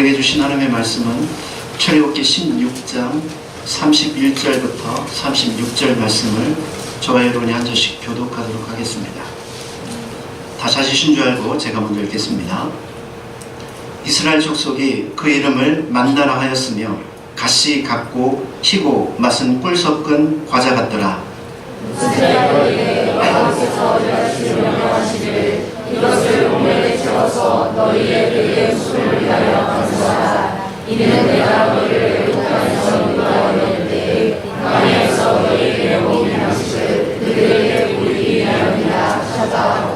우리에게 주신 하나님의 말씀은 출애굽기 16장 31절부터 36절 말씀을 저와 여러분이 한 절씩 교독하도록 하겠습니다. 다 찾으신 줄 알고 제가 먼저 읽겠습니다. 이스라엘 족속이 그 이름을 만나라 하였으며 갓이 같고 희고 맛은 꿀 섞은 과자 같더라. 이것을 오멜에 채워서 너희의 배에 술을 위하여 가져와라. 이는 내가 너희를 애국간에서 인도하여 때에 광야에서 너희에게 먹인 양식을 그들에게 보이게 하리라 하셨다.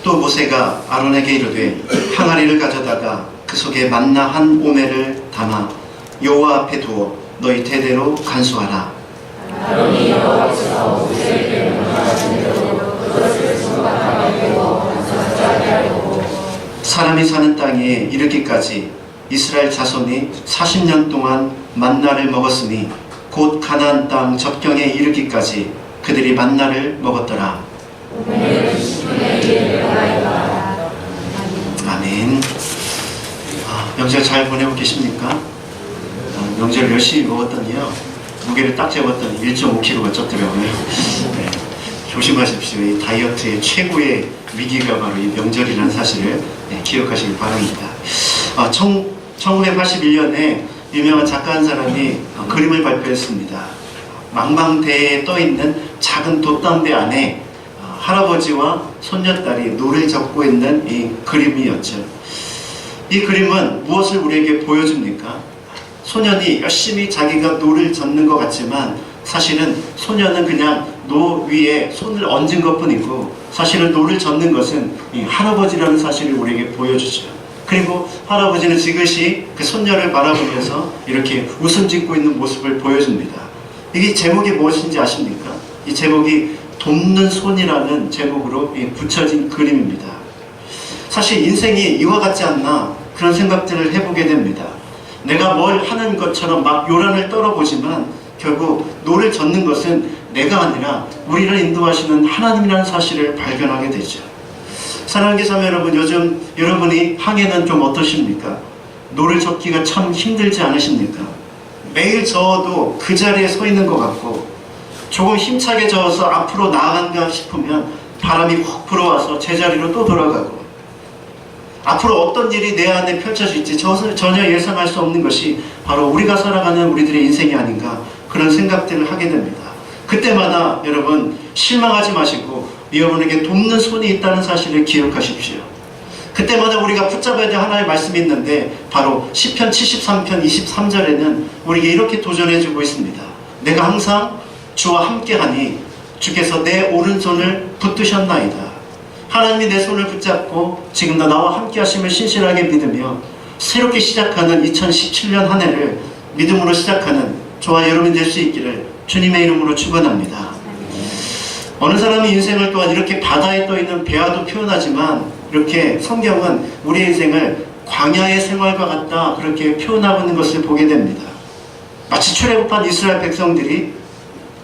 또 모세가 아론에게 이르되 항아리를 가져다가 그 속에 만나 한 오멜을 담아 여호와 앞에 두어 너희 대대로 간수하라. 아론이 여호와께서 모세에게 명령하신 대로 그것을 손바닥에 대고 간수하게 하려고 사람이 사는 땅에 이르기까지 이스라엘 자손이 40년 동안 만나를 먹었으니 곧 가나안 땅 접경에 이르기까지 그들이 만나를 먹었더라. 아멘. 명절 잘 보내고 계십니까? 명절 열심히 먹었더니요 무게를 딱 재봤더니 1.5kg가 쪘더라고요. 네, 조심하십시오. 이 다이어트의 최고의 위기가 바로 이 명절이라는 사실을 기억하시길 바랍니다. 1981년에 유명한 작가 한 사람이 그림을 발표했습니다. 망망대해에 떠있는 작은 돛담배 안에 할아버지와 손녀딸이 노를 젓고 있는 이 그림이었죠. 이 그림은 무엇을 우리에게 보여줍니까? 소년이 열심히 자기가 노를 젓는 것 같지만 사실은 소년은 그냥 노 위에 손을 얹은 것 뿐이고 사실은 노를 젓는 것은 이 할아버지라는 사실을 우리에게 보여주죠. 그리고 할아버지는 지그시 그 손녀를 바라보면서 이렇게 웃음 짓고 있는 모습을 보여줍니다. 이게 제목이 무엇인지 아십니까? 이 제목이 돕는 손이라는 제목으로 붙여진 그림입니다. 사실 인생이 이와 같지 않나 그런 생각들을 해보게 됩니다. 내가 뭘 하는 것처럼 막 요란을 떨어보지만 결국 노를 젓는 것은 내가 아니라 우리를 인도하시는 하나님이라는 사실을 발견하게 되죠. 사랑하는 교사님 여러분, 요즘 여러분이 항해는 좀 어떠십니까? 노를 젓기가 참 힘들지 않으십니까? 매일 저어도 그 자리에 서 있는 것 같고 조금 힘차게 저어서 앞으로 나아간가 싶으면 바람이 훅 불어와서 제자리로 또 돌아가고 앞으로 어떤 일이 내 안에 펼쳐질지 전혀 예상할 수 없는 것이 바로 우리가 살아가는 우리들의 인생이 아닌가 그런 생각들을 하게 됩니다. 그때마다 여러분 실망하지 마시고 여러분에게 돕는 손이 있다는 사실을 기억하십시오. 그때마다 우리가 붙잡아야 될 하나의 말씀이 있는데 바로 시편 73편 23절에는 우리에게 이렇게 도전해주고 있습니다. 내가 항상 주와 함께하니 주께서 내 오른손을 붙드셨나이다. 하나님이 내 손을 붙잡고 지금도 나와 함께 하심을 신실하게 믿으며 새롭게 시작하는 2017년 한 해를 믿음으로 시작하는 저와 여러분이 될 수 있기를 주님의 이름으로 축원합니다. 어느 사람이 인생을 또한 이렇게 바다에 떠있는 배와도 표현하지만 이렇게 성경은 우리의 인생을 광야의 생활과 같다 그렇게 표현하고 있는 것을 보게 됩니다. 마치 출애굽한 이스라엘 백성들이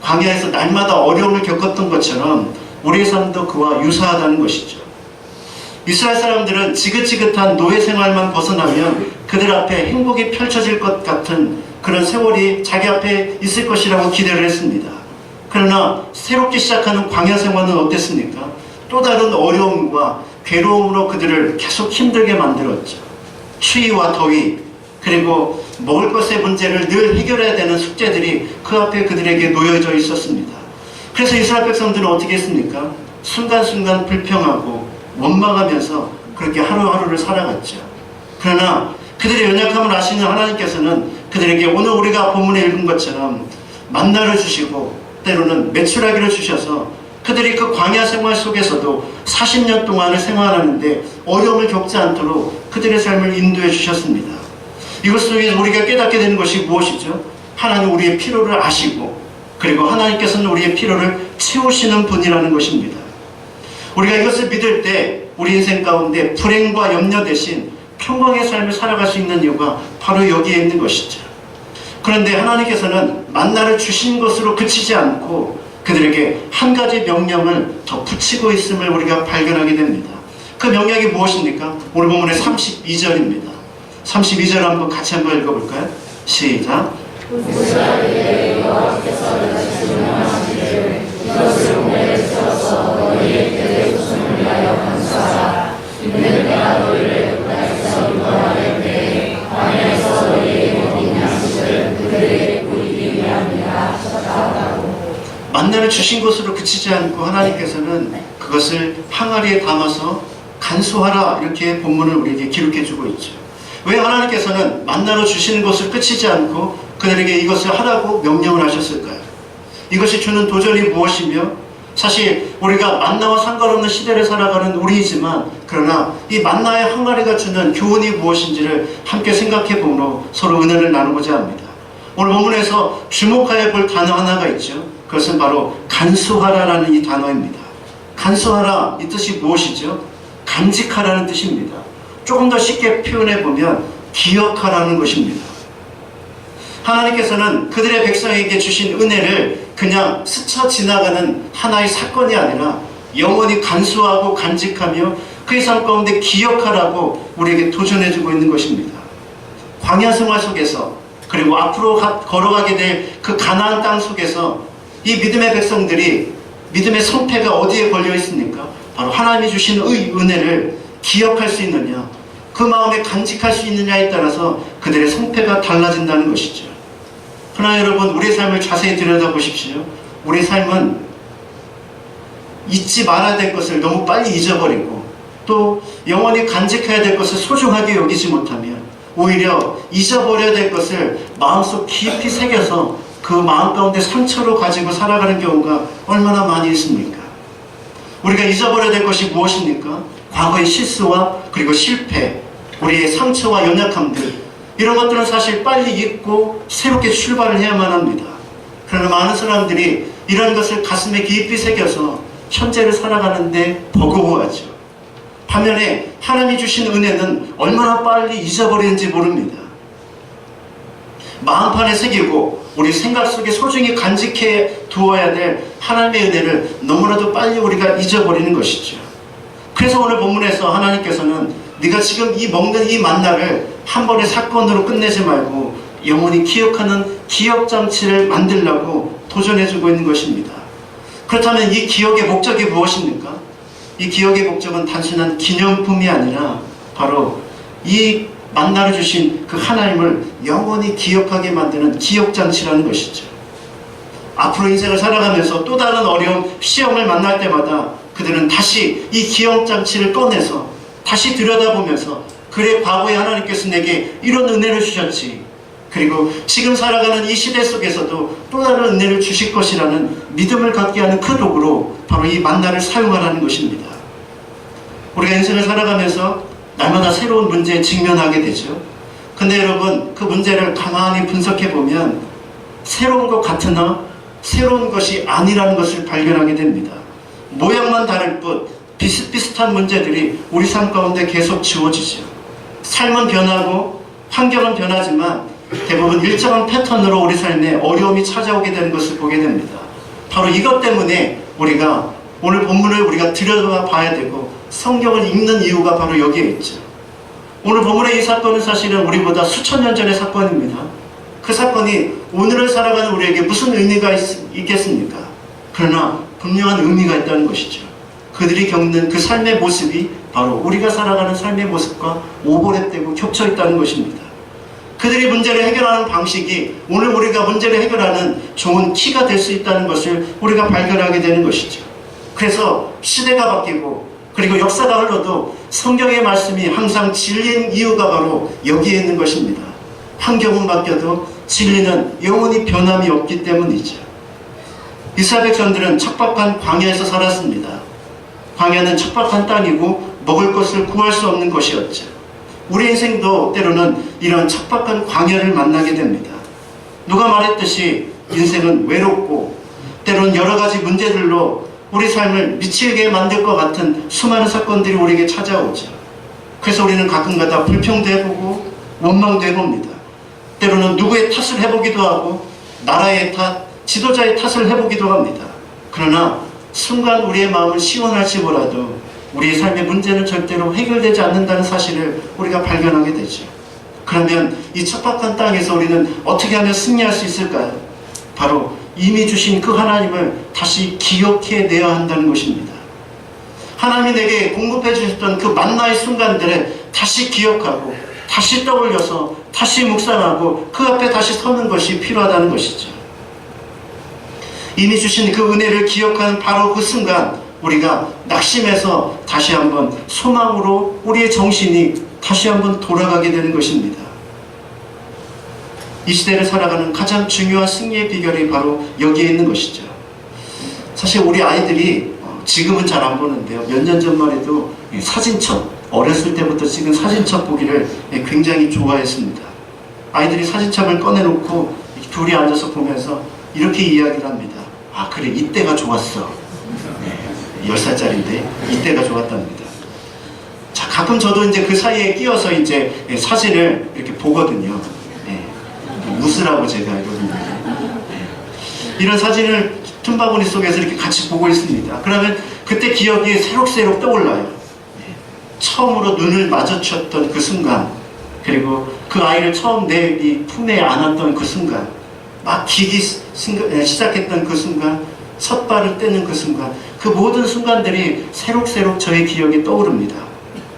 광야에서 날마다 어려움을 겪었던 것처럼 우리의 삶도 그와 유사하다는 것이죠. 이스라엘 사람들은 지긋지긋한 노예 생활만 벗어나면 그들 앞에 행복이 펼쳐질 것 같은 그런 세월이 자기 앞에 있을 것이라고 기대를 했습니다. 그러나 새롭게 시작하는 광야 생활은 어땠습니까? 또 다른 어려움과 괴로움으로 그들을 계속 힘들게 만들었죠. 추위와 더위 그리고 먹을 것의 문제를 늘 해결해야 되는 숙제들이 그 앞에 그들에게 놓여져 있었습니다. 그래서 이스라엘 백성들은 어떻게 했습니까? 순간순간 불평하고 원망하면서 그렇게 하루하루를 살아갔죠. 그러나 그들의 연약함을 아시는 하나님께서는 그들에게 오늘 우리가 본문에 읽은 것처럼 만나를 주시고 때로는 메추라기를 주셔서 그들이 그 광야 생활 속에서도 40년 동안을 생활하는데 어려움을 겪지 않도록 그들의 삶을 인도해 주셨습니다. 이것 속에서 우리가 깨닫게 되는 것이 무엇이죠? 하나님 우리의 필요를 아시고 그리고 하나님께서는 우리의 필요를 채우시는 분이라는 것입니다. 우리가 이것을 믿을 때 우리 인생 가운데 불행과 염려 대신 평강의 삶을 살아갈 수 있는 이유가 바로 여기에 있는 것이죠. 그런데 하나님께서는 만나를 주신 것으로 그치지 않고 그들에게 한 가지 명령을 더 붙이고 있음을 우리가 발견하게 됩니다. 그 명령이 무엇입니까? 오늘 본문의 32절입니다. 32절 한번 같이 한번 읽어볼까요? 시작. 부자에게 여호와께서 이르시는 말씀을 이것을 오늘에 세워서 너희의 때에 웃음을 위하여 감사하라. 이는 내가 너희를 북방에서 인도하는 때에 광야에서 너희에게 먹인 양식을 그들에게 보이기 위함이라 하셨다고. 만나를 주신 것으로 그치지 않고 하나님께서는 그것을 항아리에 담아서 간수하라 이렇게 본문을 우리에게 기록해 주고 있죠. 왜 하나님께서는 만나로 주시는 것을 그치지 않고 그들에게 이것을 하라고 명령을 하셨을까요? 이것이 주는 도전이 무엇이며, 사실 우리가 만나와 상관없는 시대를 살아가는 우리이지만 그러나 이 만나의 항아리가 주는 교훈이 무엇인지를 함께 생각해 보므로 서로 은혜를 나누고자 합니다. 오늘 본문에서 주목하여 볼 단어 하나가 있죠. 그것은 바로 간수하라라는 이 단어입니다. 간수하라, 이 뜻이 무엇이죠? 간직하라는 뜻입니다. 조금 더 쉽게 표현해 보면 기억하라는 것입니다. 하나님께서는 그들의 백성에게 주신 은혜를 그냥 스쳐 지나가는 하나의 사건이 아니라 영원히 간수하고 간직하며 그의 삶 가운데 기억하라고 우리에게 도전해주고 있는 것입니다. 광야 생활 속에서, 그리고 앞으로 걸어가게 될 그 가나안 땅 속에서 이 믿음의 백성들이, 믿음의 성패가 어디에 걸려 있습니까? 바로 하나님이 주신 은혜를 기억할 수 있느냐, 그 마음에 간직할 수 있느냐에 따라서 그들의 성패가 달라진다는 것이죠. 그러나 여러분, 우리의 삶을 자세히 들여다보십시오. 우리의 삶은 잊지 말아야 될 것을 너무 빨리 잊어버리고, 또 영원히 간직해야 될 것을 소중하게 여기지 못하면 오히려 잊어버려야 될 것을 마음속 깊이 새겨서 그 마음 가운데 상처로 가지고 살아가는 경우가 얼마나 많이 있습니까? 우리가 잊어버려야 될 것이 무엇입니까? 과거의 실수와 그리고 실패, 우리의 상처와 연약함들, 이런 것들은 사실 빨리 잊고 새롭게 출발을 해야만 합니다. 그러나 많은 사람들이 이런 것을 가슴에 깊이 새겨서 현재를 살아가는데 버거워하죠. 반면에 하나님이 주신 은혜는 얼마나 빨리 잊어버리는지 모릅니다. 마음판에 새기고 우리 생각 속에 소중히 간직해 두어야 될 하나님의 은혜를 너무나도 빨리 우리가 잊어버리는 것이죠. 그래서 오늘 본문에서 하나님께서는 네가 지금 먹는 이 만나를 한 번의 사건으로 끝내지 말고 영원히 기억하는 기억장치를 만들려고 도전해주고 있는 것입니다. 그렇다면 이 기억의 목적이 무엇입니까? 이 기억의 목적은 단순한 기념품이 아니라 바로 이 만나를 주신 그 하나님을 영원히 기억하게 만드는 기억장치라는 것이죠. 앞으로 인생을 살아가면서 또 다른 어려움, 시험을 만날 때마다 그들은 다시 이 기억장치를 꺼내서 다시 들여다보면서, 그래, 과거에 하나님께서 내게 이런 은혜를 주셨지, 그리고 지금 살아가는 이 시대 속에서도 또 다른 은혜를 주실 것이라는 믿음을 갖게 하는 그 도구로 바로 이 만나를 사용하라는 것입니다. 우리가 인생을 살아가면서 날마다 새로운 문제에 직면하게 되죠. 근데 여러분, 그 문제를 가만히 분석해 보면 새로운 것 같으나 새로운 것이 아니라는 것을 발견하게 됩니다. 모양만 다를 뿐 비슷비슷한 문제들이 우리 삶 가운데 계속 지워지죠. 삶은 변하고 환경은 변하지만 대부분 일정한 패턴으로 우리 삶에 어려움이 찾아오게 되는 것을 보게 됩니다. 바로 이것 때문에 우리가 오늘 본문을 우리가 들여다봐야 되고 성경을 읽는 이유가 바로 여기에 있죠. 오늘 본문의 이 사건은 사실은 우리보다 수천 년 전의 사건입니다. 그 사건이 오늘을 살아가는 우리에게 무슨 의미가 있겠습니까? 그러나 분명한 의미가 있다는 것이죠. 그들이 겪는 그 삶의 모습이 바로 우리가 살아가는 삶의 모습과 오버랩되고 겹쳐 있다는 것입니다. 그들이 문제를 해결하는 방식이 오늘 우리가 문제를 해결하는 좋은 키가 될 수 있다는 것을 우리가 발견하게 되는 것이죠. 그래서 시대가 바뀌고 그리고 역사가 흘러도 성경의 말씀이 항상 진리인 이유가 바로 여기에 있는 것입니다. 환경은 바뀌어도 진리는 영원히 변함이 없기 때문이죠. 이스라엘 백성들은 척박한 광야에서 살았습니다. 광야는 척박한 땅이고 먹을 것을 구할 수 없는 것이었죠. 우리 인생도 때로는 이런 척박한 광야를 만나게 됩니다. 누가 말했듯이 인생은 외롭고 때로는 여러 가지 문제들로 우리 삶을 미치게 만들 것 같은 수많은 사건들이 우리에게 찾아오죠. 그래서 우리는 가끔가다 불평도 해보고 원망도 해봅니다. 때로는 누구의 탓을 해보기도 하고 나라의 탓, 지도자의 탓을 해보기도 합니다. 그러나 순간 우리의 마음을 시원할지 몰라도 우리의 삶의 문제는 절대로 해결되지 않는다는 사실을 우리가 발견하게 되죠. 그러면 이 척박한 땅에서 우리는 어떻게 하면 승리할 수 있을까요? 바로 이미 주신 그 하나님을 다시 기억해내야 한다는 것입니다. 하나님이 내게 공급해 주셨던 그 만나의 순간들을 다시 기억하고 다시 떠올려서 다시 묵상하고 그 앞에 다시 서는 것이 필요하다는 것이죠. 이미 주신 그 은혜를 기억하는 바로 그 순간 우리가 낙심해서 다시 한번 소망으로 우리의 정신이 다시 한번 돌아가게 되는 것입니다. 이 시대를 살아가는 가장 중요한 승리의 비결이 바로 여기에 있는 것이죠. 사실 우리 아이들이 지금은 잘 안 보는데요. 몇 년 전만 해도 사진첩, 어렸을 때부터 찍은 사진첩 보기를 굉장히 좋아했습니다. 아이들이 사진첩을 꺼내놓고 둘이 앉아서 보면서 이렇게 이야기를 합니다. 아, 그래, 이때가 좋았어. 10살짜리인데 이때가 좋았답니다. 자, 가끔 저도 이제 그 사이에 끼어서 이제 사진을 이렇게 보거든요. 웃으라고 제가 이러거든요. 이런 사진을 틈바구니 속에서 이렇게 같이 보고 있습니다. 그러면 그때 기억이 새록새록 떠올라요. 처음으로 눈을 마주쳤던 그 순간, 그리고 그 아이를 처음 내 이 품에 안았던 그 순간, 막 기기 시작했던 그 순간, 삿발을 떼는 그 순간, 그 모든 순간들이 새록새록 저의 기억에 떠오릅니다.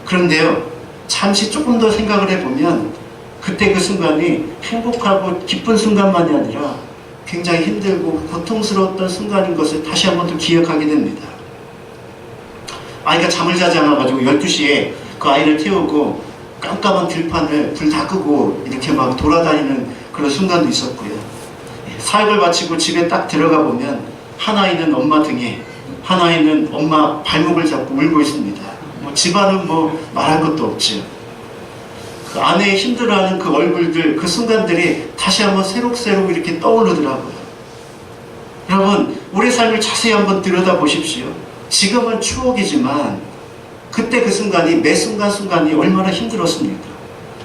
그런데요, 잠시 조금 더 생각을 해보면 그때 그 순간이 행복하고 기쁜 순간만이 아니라 굉장히 힘들고 고통스러웠던 순간인 것을 다시 한 번 더 기억하게 됩니다. 아이가 잠을 자지 않아가지고 12시에 그 아이를 태우고 깜깜한 들판을 불 다 끄고 이렇게 막 돌아다니는 그런 순간도 있었고요. 사역을 마치고 집에 딱 들어가 보면 한 아이는 엄마 등에, 한 아이는 엄마 발목을 잡고 울고 있습니다. 집안은 말할 것도 없죠. 그 아내의 힘들어하는 그 얼굴들, 그 순간들이 다시 한번 새록새록 이렇게 떠오르더라고요. 여러분, 우리 삶을 자세히 한번 들여다보십시오. 지금은 추억이지만 그때 그 순간이 매 순간순간이 얼마나 힘들었습니까?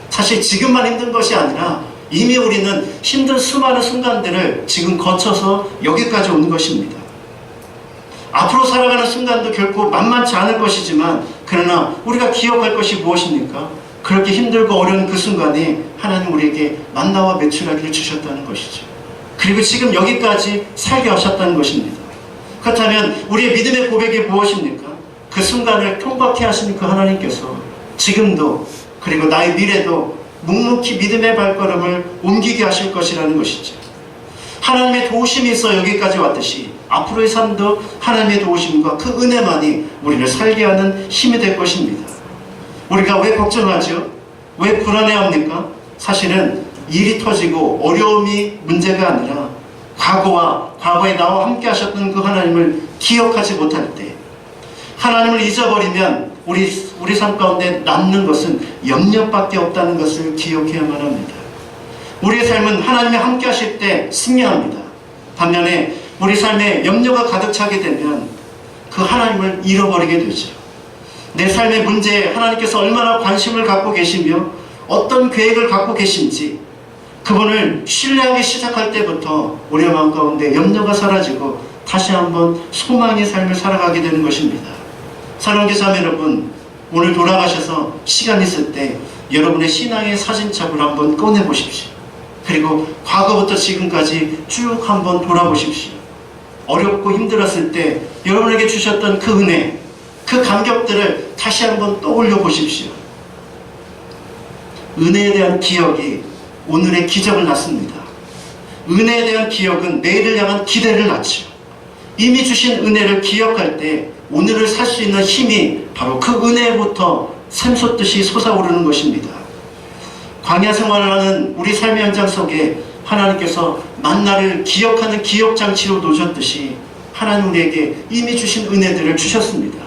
사실 지금만 힘든 것이 아니라 이미 우리는 힘든 수많은 순간들을 지금 거쳐서 여기까지 온 것입니다. 앞으로 살아가는 순간도 결코 만만치 않을 것이지만, 그러나 우리가 기억할 것이 무엇입니까? 그렇게 힘들고 어려운 그 순간에 하나님 우리에게 만나와 메추라기를 주셨다는 것이죠. 그리고 지금 여기까지 살게 하셨다는 것입니다. 그렇다면 우리의 믿음의 고백이 무엇입니까? 그 순간을 통과케 하시는 그 하나님께서 지금도, 그리고 나의 미래도 묵묵히 믿음의 발걸음을 옮기게 하실 것이라는 것이죠. 하나님의 도우심이 있어 여기까지 왔듯이 앞으로의 삶도 하나님의 도우심과 그 은혜만이 우리를 살게 하는 힘이 될 것입니다. 우리가 왜 걱정하죠? 왜 불안해합니까? 사실은 일이 터지고 어려움이 문제가 아니라 과거에 나와 함께 하셨던 그 하나님을 기억하지 못할 때, 하나님을 잊어버리면 우리 삶 가운데 남는 것은 염려밖에 없다는 것을 기억해야만 합니다. 우리의 삶은 하나님이 함께 하실 때 승리합니다. 반면에 우리 삶에 염려가 가득 차게 되면 그 하나님을 잃어버리게 되죠. 내 삶의 문제에 하나님께서 얼마나 관심을 갖고 계시며 어떤 계획을 갖고 계신지, 그분을 신뢰하기 시작할 때부터 우리의 마음 가운데 염려가 사라지고 다시 한번 소망의 삶을 살아가게 되는 것입니다. 사랑하는 자매 여러분, 오늘 돌아가셔서 시간 있을 때 여러분의 신앙의 사진첩을 한번 꺼내보십시오. 그리고 과거부터 지금까지 쭉 한번 돌아보십시오. 어렵고 힘들었을 때 여러분에게 주셨던 그 은혜, 그 감격들을 다시 한번 떠올려 보십시오. 은혜에 대한 기억이 오늘의 기적을 낳습니다. 은혜에 대한 기억은 내일을 향한 기대를 낳죠. 이미 주신 은혜를 기억할 때 오늘을 살 수 있는 힘이 바로 그 은혜부터 샘솟듯이 솟아오르는 것입니다. 광야 생활을 하는 우리 삶의 현장 속에 하나님께서 만나를 기억하는 기억장치로 놓으셨듯이 하나님 우리에게 이미 주신 은혜들을 주셨습니다.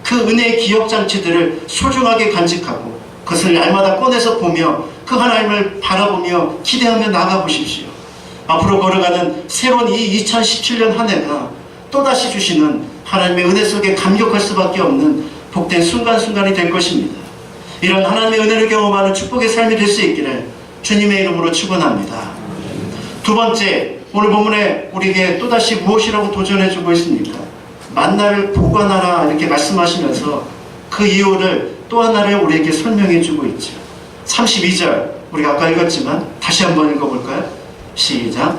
그 은혜의 기억장치들을 소중하게 간직하고 그것을 날마다 꺼내서 보며 그 하나님을 바라보며 기대하며 나가보십시오. 앞으로 걸어가는 새로운 이 2017년 한 해가 또다시 주시는 하나님의 은혜 속에 감격할 수밖에 없는 복된 순간순간이 될 것입니다. 이런 하나님의 은혜를 경험하는 축복의 삶이 될 수 있기를 주님의 이름으로 축원합니다. 두 번째, 오늘 본문에 우리에게 또다시 무엇이라고 도전해주고 있습니까? 만나를 보관하라 이렇게 말씀하시면서 그 이유를 또 하나를 우리에게 설명해주고 있죠. 32절 우리가 아까 읽었지만 다시 한번 읽어볼까요? 시작.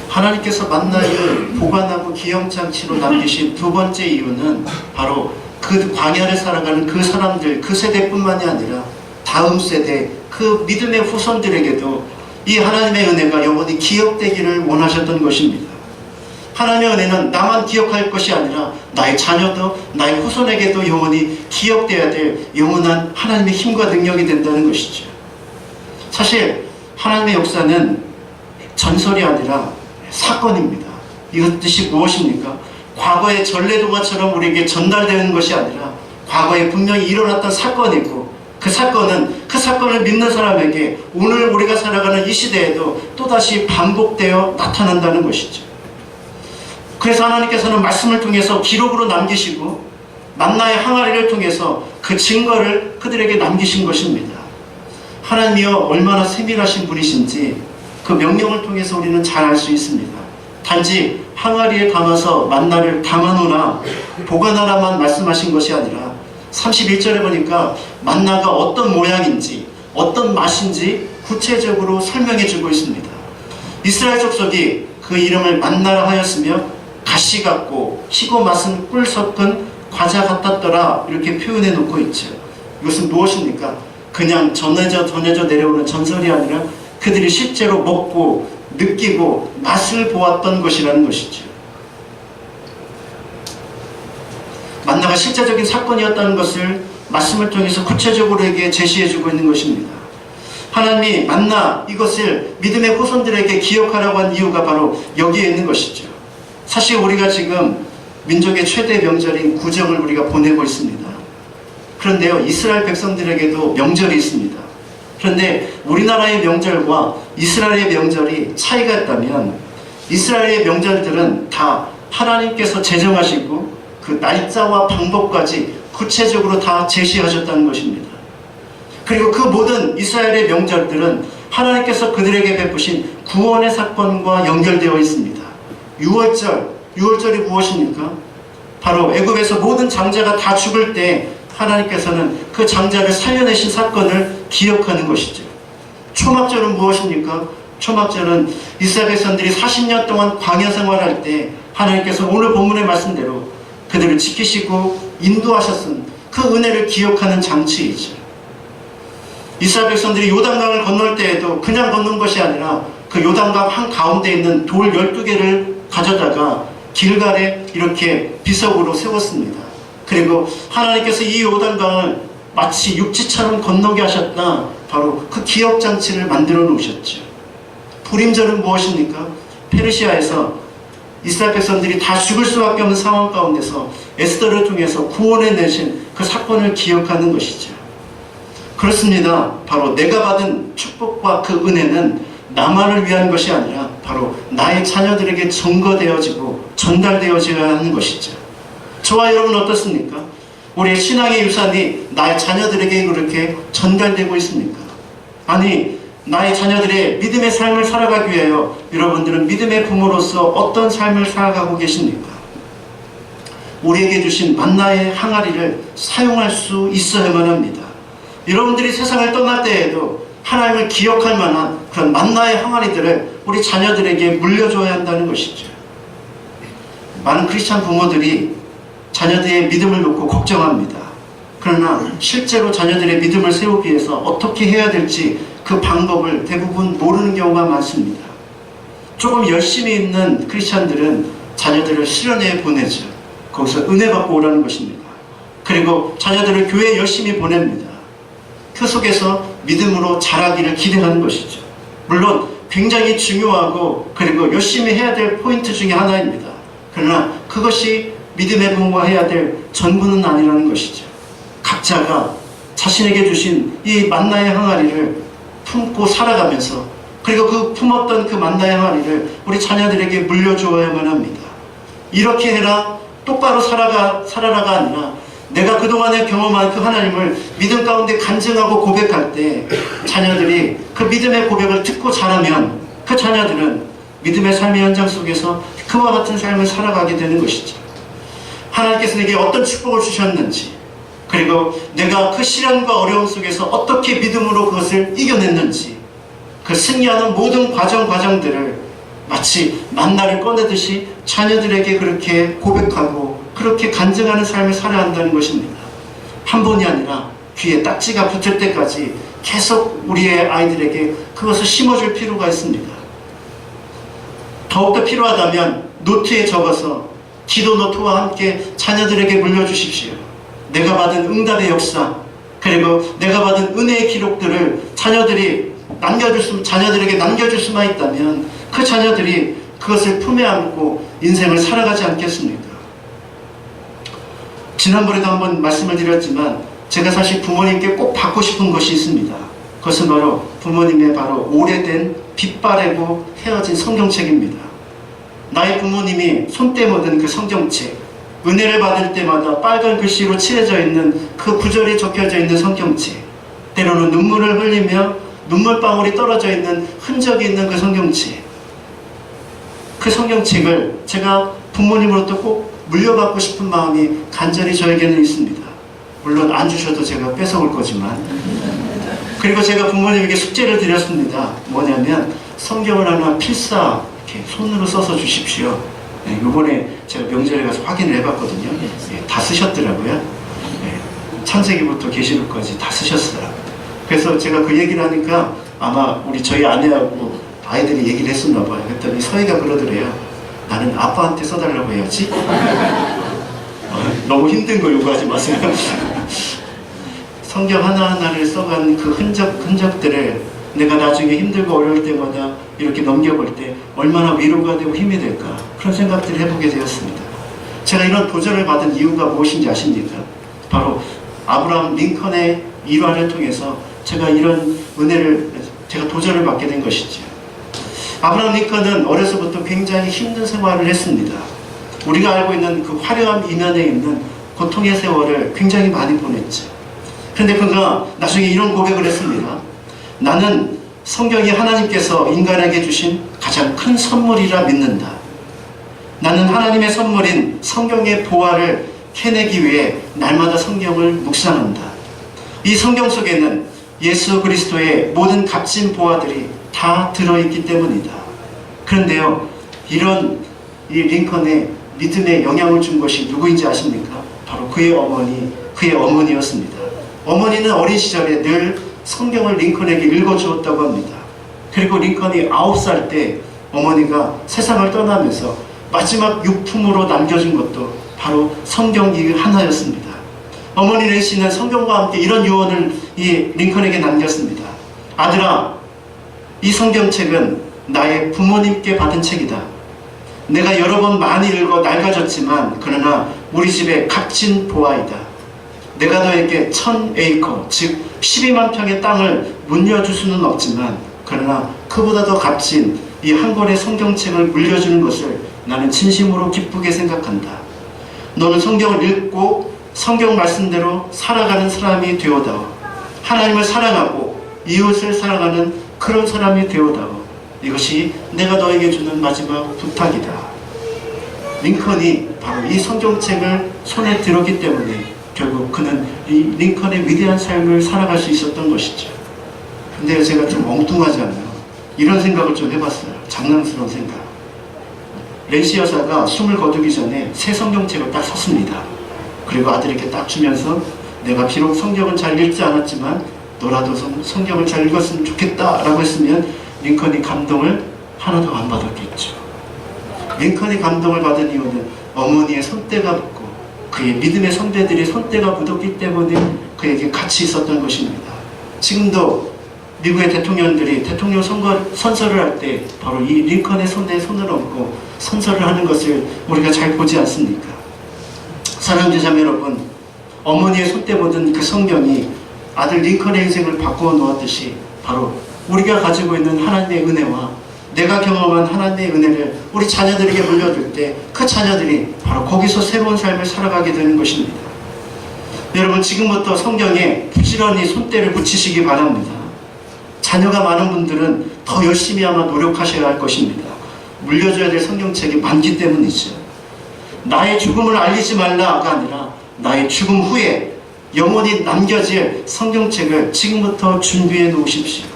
하나님께서 만나를 보관하고 기념장치로 남기신 두 번째 이유는 바로 그 광야를 살아가는 그 사람들, 그 세대뿐만이 아니라 다음 세대, 그 믿음의 후손들에게도 이 하나님의 은혜가 영원히 기억되기를 원하셨던 것입니다. 하나님의 은혜는 나만 기억할 것이 아니라 나의 자녀도, 나의 후손에게도 영원히 기억되어야 될 영원한 하나님의 힘과 능력이 된다는 것이죠. 사실 하나님의 역사는 전설이 아니라 사건입니다. 이것 뜻이 무엇입니까? 과거의 전래도가처럼 우리에게 전달되는 것이 아니라 과거에 분명히 일어났던 사건이고, 그 사건을 믿는 사람에게 오늘 우리가 살아가는 이 시대에도 또다시 반복되어 나타난다는 것이죠. 그래서 하나님께서는 말씀을 통해서 기록으로 남기시고 만나의 항아리를 통해서 그 증거를 그들에게 남기신 것입니다. 하나님이여 얼마나 세밀하신 분이신지 그 명령을 통해서 우리는 잘 알 수 있습니다. 단지 항아리에 담아서 만나를 담아놓으나 보관하라만 말씀하신 것이 아니라 31절에 보니까 만나가 어떤 모양인지 어떤 맛인지 구체적으로 설명해 주고 있습니다. 이스라엘 족속이 그 이름을 만나라 하였으며 가시 같고 시고 맛은 꿀 섞은 과자 같았더라, 이렇게 표현해 놓고 있죠. 이것은 무엇입니까? 그냥 전해져 내려오는 전설이 아니라 그들이 실제로 먹고 느끼고 맛을 보았던 것이라는 것이죠. 만나가 실제적인 사건이었다는 것을 말씀을 통해서 구체적으로에게 제시해주고 있는 것입니다. 하나님이 만나 이것을 믿음의 후손들에게 기억하라고 한 이유가 바로 여기에 있는 것이죠. 사실 우리가 지금 민족의 최대 명절인 구정을 우리가 보내고 있습니다. 그런데요, 이스라엘 백성들에게도 명절이 있습니다. 그런데 우리나라의 명절과 이스라엘의 명절이 차이가 있다면 이스라엘의 명절들은 다 하나님께서 제정하시고 그 날짜와 방법까지 구체적으로 다 제시하셨다는 것입니다. 그리고 그 모든 이스라엘의 명절들은 하나님께서 그들에게 베푸신 구원의 사건과 연결되어 있습니다. 6월절이 무엇입니까? 바로 애굽에서 모든 장자가 다 죽을 때 하나님께서는 그 장자를 살려내신 사건을 기억하는 것이죠. 초막절은 무엇입니까? 초막절은 이스라엘 백성들이 40년 동안 광야 생활할 때 하나님께서 오늘 본문의 말씀대로 그들을 지키시고 인도하셨은 그 은혜를 기억하는 장치이죠. 이스라엘 백성들이 요단강을 건널 때에도 그냥 건넌 것이 아니라 그 요단강 한가운데 있는 돌 12개를 가져다가 길갈에 이렇게 비석으로 세웠습니다. 그리고 하나님께서 이 요단강을 마치 육지처럼 건너게 하셨다, 바로 그 기억장치를 만들어 놓으셨죠. 불임절은 무엇입니까? 페르시아에서 이스라엘 백성들이 다 죽을 수밖에 없는 상황 가운데서 에스더를 통해서 구원해내신 그 사건을 기억하는 것이죠. 그렇습니다. 바로 내가 받은 축복과 그 은혜는 나만을 위한 것이 아니라 바로 나의 자녀들에게 증거되어지고 전달되어져야 하는 것이죠. 저와 여러분 어떻습니까? 우리의 신앙의 유산이 나의 자녀들에게 그렇게 전달되고 있습니까? 아니, 나의 자녀들의 믿음의 삶을 살아가기 위하여 여러분들은 믿음의 부모로서 어떤 삶을 살아가고 계십니까? 우리에게 주신 만나의 항아리를 사용할 수 있어야만 합니다. 여러분들이 세상을 떠날 때에도 하나님을 기억할 만한 그런 만나의 항아리들을 우리 자녀들에게 물려줘야 한다는 것이죠. 많은 크리스찬 부모들이 자녀들의 믿음을 놓고 걱정합니다. 그러나 실제로 자녀들의 믿음을 세우기 위해서 어떻게 해야 될지 그 방법을 대부분 모르는 경우가 많습니다. 조금 열심히 있는 크리스찬들은 자녀들을 수련회에 보내죠. 거기서 은혜 받고 오라는 것입니다. 그리고 자녀들을 교회에 열심히 보냅니다. 그 속에서 믿음으로 자라기를 기대하는 것이죠. 물론 굉장히 중요하고 그리고 열심히 해야 될 포인트 중에 하나입니다. 그러나 그것이 믿음의 부모가 해야 될 전부는 아니라는 것이죠. 각자가 자신에게 주신 이 만나의 항아리를 품고 살아가면서, 그리고 그 품었던 그 만나의 항아리를 우리 자녀들에게 물려주어야만 합니다. 이렇게 해라, 똑바로 살아라가 아니라 내가 그동안에 경험한 그 하나님을 믿음 가운데 간증하고 고백할 때 자녀들이 그 믿음의 고백을 듣고 자라면 그 자녀들은 믿음의 삶의 현장 속에서 그와 같은 삶을 살아가게 되는 것이죠. 하나님께서 내게 어떤 축복을 주셨는지, 그리고 내가 그 시련과 어려움 속에서 어떻게 믿음으로 그것을 이겨냈는지, 그 승리하는 모든 과정들을 마치 만나를 꺼내듯이 자녀들에게 그렇게 고백하고 그렇게 간증하는 삶을 살아야 한다는 것입니다. 한 번이 아니라 귀에 딱지가 붙을 때까지 계속 우리의 아이들에게 그것을 심어줄 필요가 있습니다. 더욱더 필요하다면 노트에 적어서 기도 노트와 함께 자녀들에게 물려주십시오. 내가 받은 응답의 역사, 그리고 내가 받은 은혜의 기록들을 자녀들에게 남겨줄 수만 있다면 그 자녀들이 그것을 품에 안고 인생을 살아가지 않겠습니까? 지난번에도 한번 말씀을 드렸지만 제가 사실 부모님께 꼭 받고 싶은 것이 있습니다. 그것은 바로 부모님의 오래된 빛바래고 헤어진 성경책입니다. 나의 부모님이 손때 묻은 그 성경책, 은혜를 받을 때마다 빨간 글씨로 칠해져 있는 그 구절이 적혀져 있는 성경책, 때로는 눈물을 흘리며 눈물방울이 떨어져 있는 흔적이 있는 그 성경책, 그 성경책을 제가 부모님으로부터 꼭 물려받고 싶은 마음이 간절히 저에게는 있습니다. 물론 안 주셔도 제가 뺏어올 거지만. 그리고 제가 부모님에게 숙제를 드렸습니다. 뭐냐면 성경을 하나 필사 이렇게 손으로 써서 주십시오. 네, 이번에 제가 명절에 가서 확인을 해봤거든요. 네, 다 쓰셨더라고요. 네, 창세기부터 계시록까지 다 쓰셨어요. 그래서 제가 그 얘기를 하니까 아마 저희 아내하고 아이들이 얘기를 했었나 봐요. 그랬더니 서희가 그러더래요. 나는 아빠한테 써달라고 해야지. 너무 힘든 거 요구하지 마세요. 성경 하나하나를 써간 그 흔적들을 내가 나중에 힘들고 어려울 때마다 이렇게 넘겨볼 때 얼마나 위로가 되고 힘이 될까, 그런 생각들을 해보게 되었습니다. 제가 이런 도전을 받은 이유가 무엇인지 아십니까? 바로 아브라함 링컨의 일화를 통해서 제가 이런 제가 도전을 받게 된 것이죠. 아브라함 링컨은 어려서부터 굉장히 힘든 생활을 했습니다. 우리가 알고 있는 그 화려한 이면에 있는 고통의 세월을 굉장히 많이 보냈죠. 그런데 그가 나중에 이런 고백을 했습니다. 나는 성경이 하나님께서 인간에게 주신 가장 큰 선물이라 믿는다. 나는 하나님의 선물인 성경의 보화를 캐내기 위해 날마다 성경을 묵상한다. 이 성경 속에는 예수 그리스도의 모든 값진 보화들이 다 들어있기 때문이다. 그런데요, 이 링컨의 믿음에 영향을 준 것이 누구인지 아십니까? 바로 그의 어머니였습니다. 어머니는 어린 시절에 늘 성경을 링컨에게 읽어주었다고 합니다. 그리고 링컨이 9살 때 어머니가 세상을 떠나면서 마지막 유품으로 남겨준 것도 바로 성경 이 하나였습니다. 어머니 렌시는 성경과 함께 이런 유언을 이 링컨에게 남겼습니다. 아들아, 이 성경책은 나의 부모님께 받은 책이다. 내가 여러 번 많이 읽어 낡아졌지만 그러나 우리 집의 값진 보화이다. 내가 너에게 1000에이커, 즉 12만 평의 땅을 물려줄 수는 없지만 그러나 그보다 더 값진 이 한 권의 성경책을 물려주는 것을 나는 진심으로 기쁘게 생각한다. 너는 성경을 읽고 성경 말씀대로 살아가는 사람이 되어다오. 하나님을 사랑하고 이웃을 사랑하는 그런 사람이 되어다오. 이것이 내가 너에게 주는 마지막 부탁이다. 링컨이 바로 이 성경책을 손에 들었기 때문에 결국 그는 이 링컨의 위대한 삶을 살아갈 수 있었던 것이죠. 근데 제가 좀 엉뚱하지 않나요? 이런 생각을 좀 해봤어요. 장난스러운 생각. 렌시 여사가 숨을 거두기 전에 새 성경책을 딱 샀습니다. 그리고 아들에게 딱 주면서 내가 비록 성경은 잘 읽지 않았지만 너라도 성경을 잘 읽었으면 좋겠다 라고 했으면 링컨이 감동을 하나도 안 받았겠죠. 링컨이 감동을 받은 이유는 어머니의 손때가 묻고 그의 믿음의 선배들의 손때가 묻었기 때문에 그에게 같이 있었던 것입니다. 지금도 미국의 대통령들이 대통령 선서를 할 때 바로 이 링컨의 손에 손을 얹고 선서를 하는 것을 우리가 잘 보지 않습니까? 사랑하는 자매 여러분, 어머니의 손때 묻은 그 성경이 아들 링컨의 인생을 바꾸어 놓았듯이 바로 우리가 가지고 있는 하나님의 은혜와 내가 경험한 하나님의 은혜를 우리 자녀들에게 물려줄 때 그 자녀들이 바로 거기서 새로운 삶을 살아가게 되는 것입니다. 여러분 지금부터 성경에 부지런히 손때를 붙이시기 바랍니다. 자녀가 많은 분들은 더 열심히 아마 노력하셔야 할 것입니다. 물려줘야 될 성경책이 많기 때문이죠. 나의 죽음을 알리지 말라가 아니라 나의 죽음 후에 영원히 남겨질 성경책을 지금부터 준비해 놓으십시오.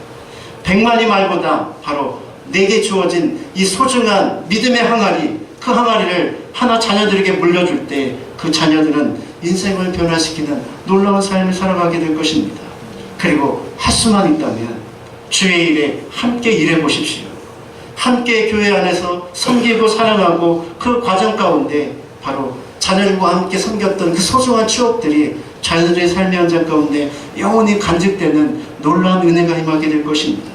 100만이 말보다 바로 내게 주어진 이 소중한 믿음의 항아리, 그 항아리를 하나 자녀들에게 물려줄 때 그 자녀들은 인생을 변화시키는 놀라운 삶을 살아가게 될 것입니다. 그리고 할 수만 있다면 주의 일에 함께 일해 보십시오. 함께 교회 안에서 섬기고 사랑하고 그 과정 가운데 바로 자녀들과 함께 섬겼던 그 소중한 추억들이 자녀들의 삶의 현장 가운데 영원히 간직되는 놀라운 은혜가 임하게 될 것입니다.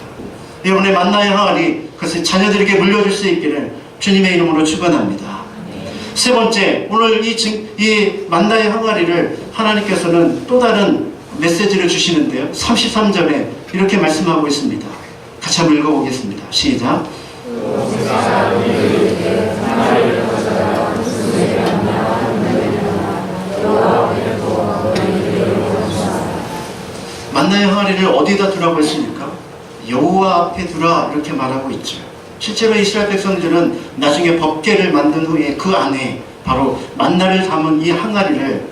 여러분의 만나의 항아리, 그것을 자녀들에게 물려줄 수 있기를 주님의 이름으로 축원합니다. 세 번째, 오늘 이 만나의 항아리를 하나님께서는 또 다른 메시지를 주시는데요. 33절에 이렇게 말씀하고 있습니다. 같이 한번 읽어보겠습니다. 시작. 만나의 항아리를 어디다 두라고 했습니까? 여호와 앞에 두라, 이렇게 말하고 있죠. 실제로 이스라엘 백성들은 나중에 법궤를 만든 후에 그 안에 바로 만나를 담은 이 항아리를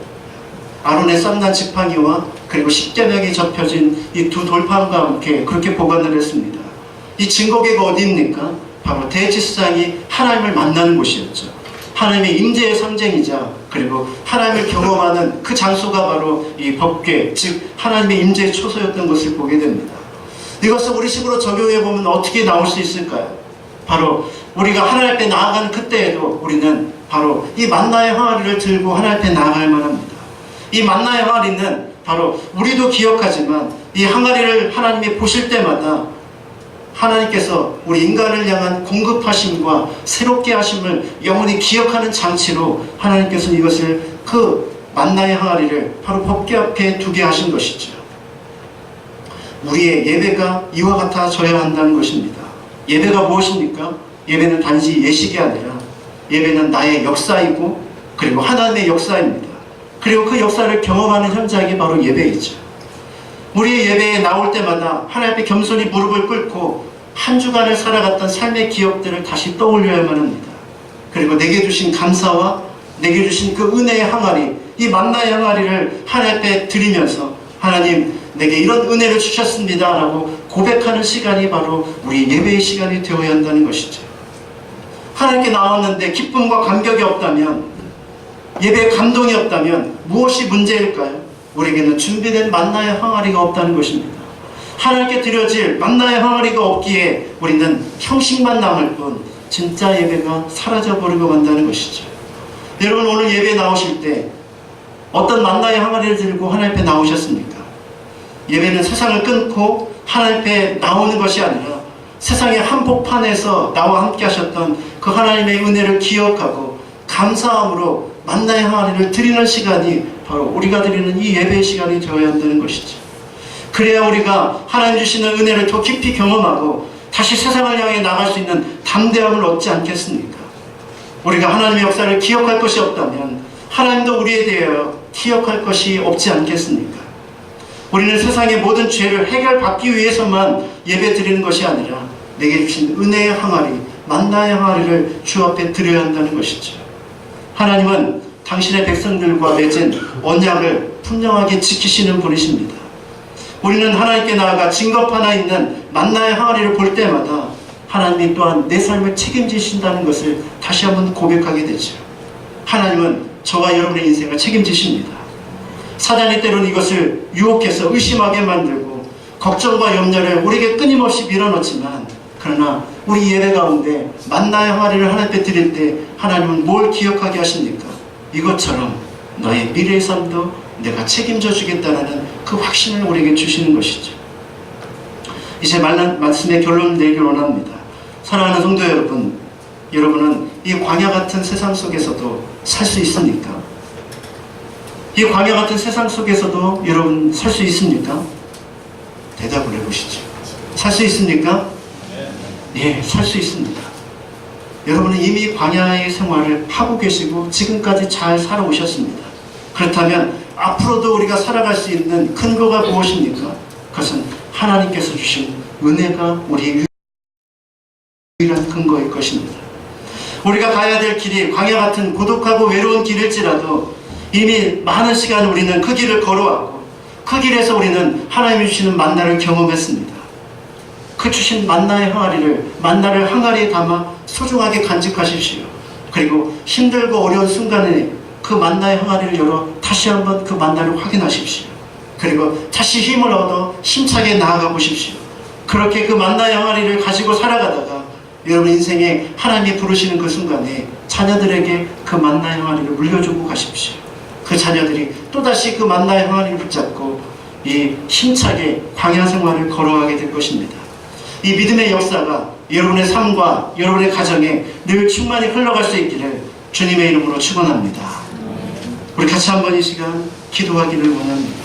아론의 쌍난 지팡이와 그리고 십계명이 접혀진 이 두 돌판과 함께 그렇게 보관을 했습니다. 이 증거궤가 어디입니까? 바로 대제사장이 하나님을 만나는 곳이었죠. 하나님의 임재의 상징이자 그리고 하나님을 경험하는 그 장소가 바로 이 법궤, 즉 하나님의 임재의 초소였던 것을 보게 됩니다. 이것을 우리 식으로 적용해 보면 어떻게 나올 수 있을까요? 바로 우리가 하나님 앞에 나아가는 그때에도 우리는 바로 이 만나의 항아리를 들고 하나님 앞에 나아갈만 합니다. 이 만나의 항아리는 바로 우리도 기억하지만 이 항아리를 하나님이 보실 때마다 하나님께서 우리 인간을 향한 공급하심과 새롭게 하심을 영원히 기억하는 장치로 하나님께서 이것을 그 만나의 항아리를 바로 법궤 앞에 두게 하신 것이죠. 우리의 예배가 이와 같아져야 한다는 것입니다. 예배가 무엇입니까? 예배는 단지 예식이 아니라 예배는 나의 역사이고 그리고 하나님의 역사입니다. 그리고 그 역사를 경험하는 현장이 바로 예배이죠. 우리의 예배에 나올 때마다 하나님 앞에 겸손히 무릎을 꿇고 한 주간을 살아갔던 삶의 기억들을 다시 떠올려야만 합니다. 그리고 내게 주신 감사와 내게 주신 그 은혜의 항아리, 이 만나의 항아리를 하나님 앞에 드리면서 하나님 내게 이런 은혜를 주셨습니다 라고 고백하는 시간이 바로 우리 예배의 시간이 되어야 한다는 것이죠. 하나님께 나왔는데 기쁨과 감격이 없다면, 예배에 감동이 없다면 무엇이 문제일까요? 우리에게는 준비된 만나의 항아리가 없다는 것입니다. 하나님께 드려질 만나의 항아리가 없기에 우리는 형식만 남을 뿐 진짜 예배가 사라져버리고 만다는 것이죠. 여러분 오늘 예배에 나오실 때 어떤 만나의 항아리를 들고 하나님 앞에 나오셨습니까? 예배는 세상을 끊고 하나님 앞에 나오는 것이 아니라 세상의 한복판에서 나와 함께 하셨던 그 하나님의 은혜를 기억하고 감사함으로 만나의 항아리를 드리는 시간이 바로 우리가 드리는 이 예배의 시간이 되어야 한다는 것이죠. 그래야 우리가 하나님 주시는 은혜를 더 깊이 경험하고 다시 세상을 향해 나갈 수 있는 담대함을 얻지 않겠습니까? 우리가 하나님의 역사를 기억할 것이 없다면 하나님도 우리에 대하여 기억할 것이 없지 않겠습니까? 우리는 세상의 모든 죄를 해결받기 위해서만 예배 드리는 것이 아니라 내게 주신 은혜의 항아리, 만나의 항아리를 주 앞에 드려야 한다는 것이죠. 하나님은 당신의 백성들과 맺은 언약을 분명하게 지키시는 분이십니다. 우리는 하나님께 나아가 증거 하나 있는 만나의 항아리를 볼 때마다 하나님이 또한 내 삶을 책임지신다는 것을 다시 한번 고백하게 되죠. 하나님은 저와 여러분의 인생을 책임지십니다. 사단이 때로는 이것을 유혹해서 의심하게 만들고 걱정과 염려를 우리에게 끊임없이 밀어넣지만, 그러나 우리 예배 가운데 만나의 항아리를 하나님 앞에 드릴 때 하나님은 뭘 기억하게 하십니까? 이것처럼 너의 미래의 삶도 내가 책임져 주겠다는 그 확신을 우리에게 주시는 것이죠. 이제 말씀의 결론을 내기를 원합니다. 사랑하는 성도 여러분, 여러분은 이 광야 같은 세상 속에서도 살 수 있습니까? 이 광야 같은 세상 속에서도 여러분 살 수 있습니까? 대답을 해보시죠. 살 수 있습니까? 네, 살 수 있습니다. 여러분은 이미 광야의 생활을 하고 계시고 지금까지 잘 살아오셨습니다. 그렇다면 앞으로도 우리가 살아갈 수 있는 근거가 무엇입니까? 그것은 하나님께서 주신 은혜가 우리의 유일한 근거일 것입니다. 우리가 가야 될 길이 광야 같은 고독하고 외로운 길일지라도 이미 많은 시간 우리는 그 길을 걸어왔고 그 길에서 우리는 하나님이 주시는 만나를 경험했습니다. 그 주신 만나의 항아리를 만나를 항아리에 담아 소중하게 간직하십시오. 그리고 힘들고 어려운 순간에 그 만나의 항아리를 열어 다시 한번 그 만나를 확인하십시오. 그리고 다시 힘을 얻어 힘차게 나아가 보십시오. 그렇게 그 만나의 항아리를 가지고 살아가다가 여러분 인생에 하나님이 부르시는 그 순간에 자녀들에게 그 만나의 항아리를 물려주고 가십시오. 그 자녀들이 또다시 그 만나의 항아리를 붙잡고 이 힘차게 광야 생활을 걸어가게 될 것입니다. 이 믿음의 역사가 여러분의 삶과 여러분의 가정에 늘 충만히 흘러갈 수 있기를 주님의 이름으로 축원합니다. 우리 같이 한번 이 시간 기도하기를 원합니다.